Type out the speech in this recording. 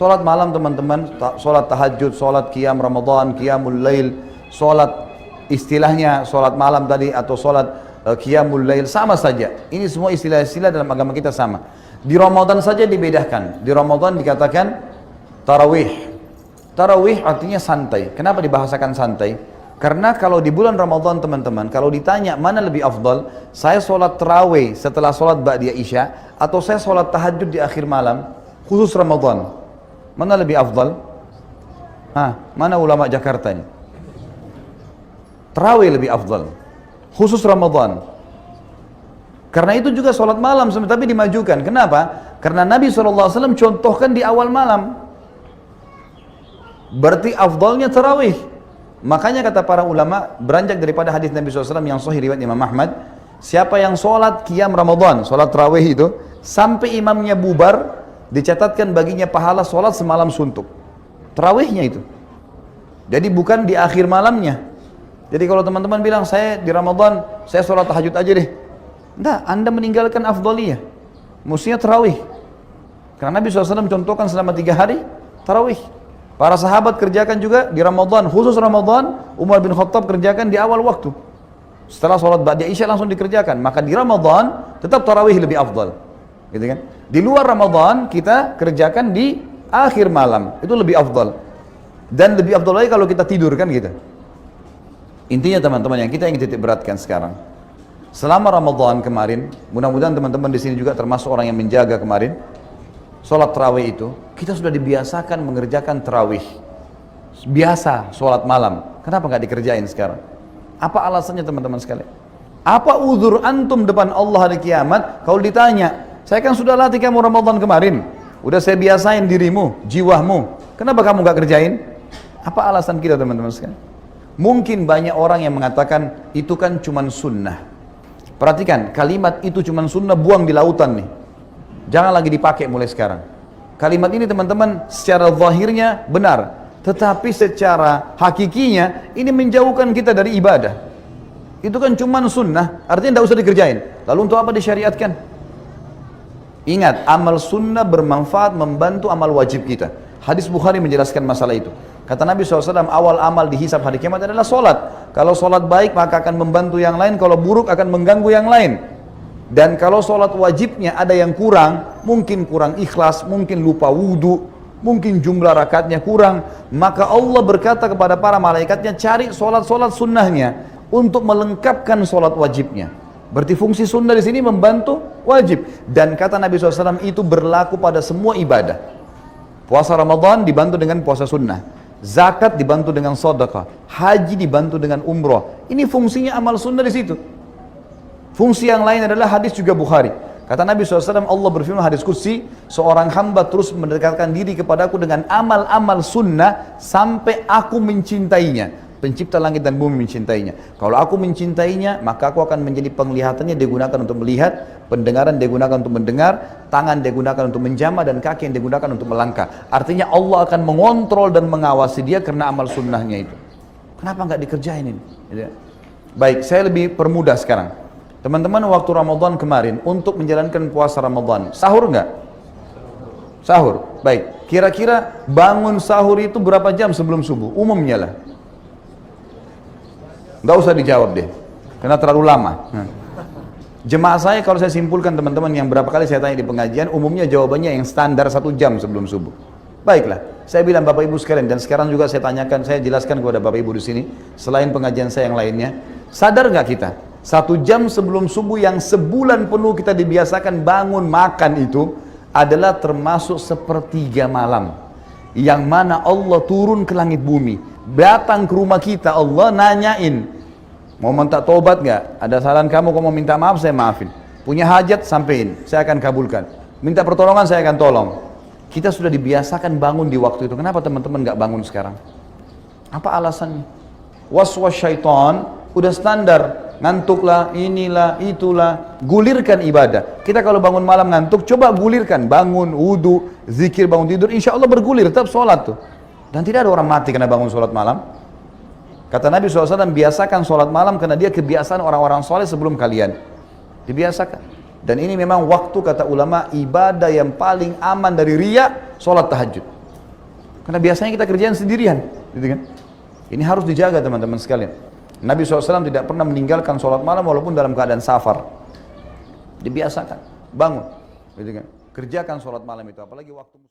Sholat malam teman-teman, sholat tahajud, sholat qiyam Ramadan, qiyamul lail, sholat istilahnya sholat malam tadi atau sholat qiyamul lail sama saja. Ini semua istilah-istilah dalam agama kita sama. Di Ramadan saja dibedakan. Di Ramadan dikatakan tarawih. Tarawih artinya santai. Kenapa dibahasakan santai? Karena kalau di bulan Ramadan teman-teman, kalau ditanya mana lebih afdal, saya sholat tarawih setelah sholat ba'diyah isya atau saya sholat tahajud di akhir malam, khusus Ramadan. Mana lebih afdal? Mana ulama Jakarta ini? Tarawih lebih afdal, khusus Ramadan. Karena itu juga sholat malam, tapi dimajukan. Kenapa? Karena Nabi SAW contohkan di awal malam. Berarti afdalnya tarawih. Makanya kata para ulama, beranjak daripada hadis Nabi SAW yang sahih riwayat Imam Ahmad, siapa yang sholat qiyam Ramadan, sholat tarawih itu, sampai imamnya bubar, dicatatkan baginya pahala sholat semalam suntuk. Tarawihnya itu. Jadi bukan di akhir malamnya. Jadi kalau teman-teman bilang, saya di Ramadan, saya sholat tahajud aja deh. Enggak, Anda meninggalkan afdaliyah. Mestinya tarawih. Karena Nabi SAW contohkan selama 3 hari, tarawih. Para sahabat kerjakan juga di Ramadan, khusus Ramadan, Umar bin Khattab kerjakan di awal waktu. Setelah sholat ba'diyah isya langsung dikerjakan. Maka di Ramadan, tetap tarawih lebih afdal. Gitu kan? Di luar Ramadan kita kerjakan di akhir malam, itu lebih afdal. Dan lebih afdal lagi kalau kita tidur kan gitu. Intinya teman-teman yang kita ingin titik beratkan sekarang, selama Ramadan kemarin, mudah-mudahan teman-teman di sini juga termasuk orang yang menjaga kemarin, sholat tarawih itu kita sudah dibiasakan mengerjakan tarawih. Biasa sholat malam. Kenapa nggak dikerjain sekarang? Apa alasannya teman-teman sekalian? Apa uzur antum depan Allah hari kiamat kalau ditanya, saya kan sudah latih kamu Ramadan kemarin, udah saya biasain dirimu, jiwamu, kenapa kamu gak kerjain? Apa alasan kita teman-teman sekalian? Mungkin banyak orang yang mengatakan, itu kan cuman sunnah. Perhatikan, kalimat itu cuman sunnah buang di lautan nih. Jangan lagi dipakai mulai sekarang. Kalimat ini teman-teman secara zahirnya benar, tetapi secara hakikinya ini menjauhkan kita dari ibadah. Itu kan cuman sunnah, artinya tidak usah dikerjain. Lalu untuk apa disyariatkan? Ingat, amal sunnah bermanfaat membantu amal wajib kita. Hadis Bukhari menjelaskan masalah itu. Kata Nabi SAW, awal amal dihisab hari kiamat adalah solat. Kalau solat baik maka akan membantu yang lain, kalau buruk akan mengganggu yang lain. Dan kalau solat wajibnya ada yang kurang, mungkin kurang ikhlas, mungkin lupa wudhu, mungkin jumlah rakaatnya kurang, maka Allah berkata kepada para malaikatnya, cari solat-solat sunnahnya untuk melengkapkan solat wajibnya. Berarti fungsi sunnah di sini membantu wajib. Dan kata Nabi SAW itu berlaku pada semua ibadah. Puasa Ramadan dibantu dengan puasa sunnah. Zakat dibantu dengan sedekah. Haji dibantu dengan umroh. Ini fungsinya amal sunnah di situ. Fungsi yang lain adalah hadis juga Bukhari. Kata Nabi SAW, Allah berfirman hadis qudsi, seorang hamba terus mendekatkan diri kepadaku dengan amal-amal sunnah sampai aku mencintainya. Pencipta langit dan bumi mencintainya. Kalau aku mencintainya, maka aku akan menjadi penglihatannya digunakan untuk melihat, pendengaran digunakan untuk mendengar, tangan digunakan untuk menjamah, dan kaki yang digunakan untuk melangkah. Artinya Allah akan mengontrol dan mengawasi dia karena amal sunnahnya itu. Kenapa nggak dikerjain ini? Baik, saya lebih permudah sekarang. Teman-teman, waktu Ramadan kemarin untuk menjalankan puasa Ramadan, sahur nggak? Sahur. Baik, kira-kira bangun sahur itu berapa jam sebelum subuh? Umumnya lah. Nggak usah dijawab deh, karena terlalu lama. Jemaah saya kalau saya simpulkan teman-teman yang berapa kali saya tanya di pengajian, umumnya jawabannya yang standar 1 jam sebelum subuh. Baiklah, saya bilang Bapak Ibu sekalian, dan sekarang juga saya tanyakan, saya jelaskan kepada Bapak Ibu di sini, selain pengajian saya yang lainnya, sadar nggak kita? 1 jam sebelum subuh yang sebulan penuh kita dibiasakan bangun makan itu adalah termasuk sepertiga malam, yang mana Allah turun ke langit bumi. Datang ke rumah kita, Allah nanyain, mau minta tobat nggak? Ada saran kamu, kalau mau minta maaf saya maafin. Punya hajat sampein, saya akan kabulkan. Minta pertolongan saya akan tolong. Kita sudah dibiasakan bangun di waktu itu. Kenapa teman-teman nggak bangun sekarang? Apa alasannya? Was-was syaitan udah standar, ngantuklah, inilah, itulah. Gulirkan ibadah. Kita kalau bangun malam ngantuk, coba gulirkan, bangun, wudu, zikir, bangun tidur, insya Allah bergulir, tetap sholat tuh. Dan tidak ada orang mati karena bangun sholat malam. Kata Nabi SAW, biasakan sholat malam karena dia kebiasaan orang-orang soleh sebelum kalian. Dibiasakan. Dan ini memang waktu, kata ulama, ibadah yang paling aman dari riya, sholat tahajud. Karena biasanya kita kerjaan sendirian, gitu kan? Ini harus dijaga teman-teman sekalian. Nabi SAW tidak pernah meninggalkan sholat malam walaupun dalam keadaan safar. Dibiasakan, bangun, gitu kan? Kerjakan sholat malam itu, apalagi waktu